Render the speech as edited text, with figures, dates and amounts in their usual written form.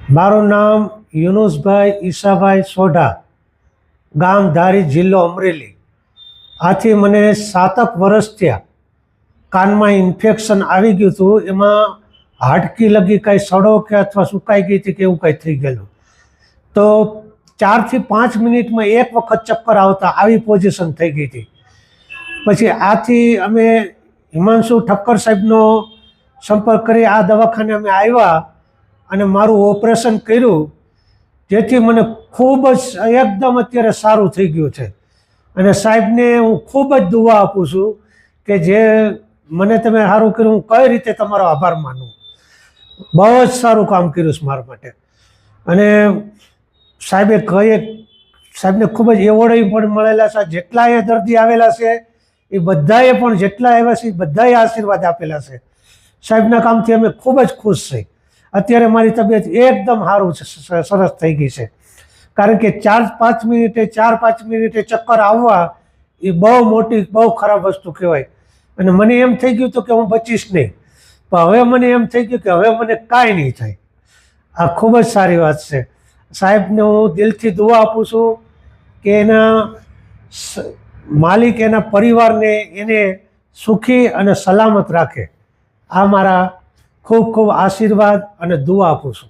મારું નામ યુનુસભાઈ ઈસાભાઈ સોઢા, ગામ ધારી, જિલ્લો અમરેલી। આથી મને 7 વર્ષ થયા। કાનમાં ઇન્ફેક્શન આવી ગયું હતું, એમાં હાડકી લગી કાંઈ સડો કે અથવા સુકાઈ ગઈ હતી કે એવું કાંઈ થઈ ગયેલું। તો 4 થી 5 મિનિટમાં એક વખત ચક્કર આવતા આવી પોઝિશન થઈ ગઈ હતી। પછી આથી અમે હિમાંશુ ઠક્કર સાહેબનો સંપર્ક કરી આ દવાખાને અમે આવ્યા અને મારું ઓપરેશન કર્યું, જેથી મને ખૂબ જ એકદમ અત્યારે સારું થઈ ગયું છે। અને સાહેબને હું ખૂબ જ દુઆ આપું છું કે જે મને તમે સારું કર્યું, હું કઈ રીતે તમારો આભાર માનું। બહુ જ સારું કામ કર્યું છે મારા માટે। અને સાહેબને ખૂબ જ એવોર્ડ પણ મળેલા છે। જેટલા અહીંયા દર્દી આવેલા છે એ બધાએ પણ, જેટલા આવ્યા છે એ બધાએ આશીર્વાદ આપેલા છે। સાહેબના કામથી અમે ખૂબ જ ખુશ છીએ। અત્યારે મારી તબિયત એકદમ સારું છે, સરસ થઈ ગઈ છે। કારણ કે 4-5 મિનિટે ચક્કર આવવા એ બહુ મોટી, બહુ ખરાબ વસ્તુ કહેવાય। અને મને એમ થઈ ગયું હતું કે હું બચીશ નહીં, પણ હવે મને એમ થઈ ગયું કે હવે મને કાંઈ નહીં થાય। આ ખૂબ જ સારી વાત છે। સાહેબને હું દિલથી દુઆ આપું છું કે એના માલિક એના પરિવારને એને સુખી અને સલામત રાખે। આ મારા ખૂબ ખૂબ આશીર્વાદ અને દુઆ આપું છું।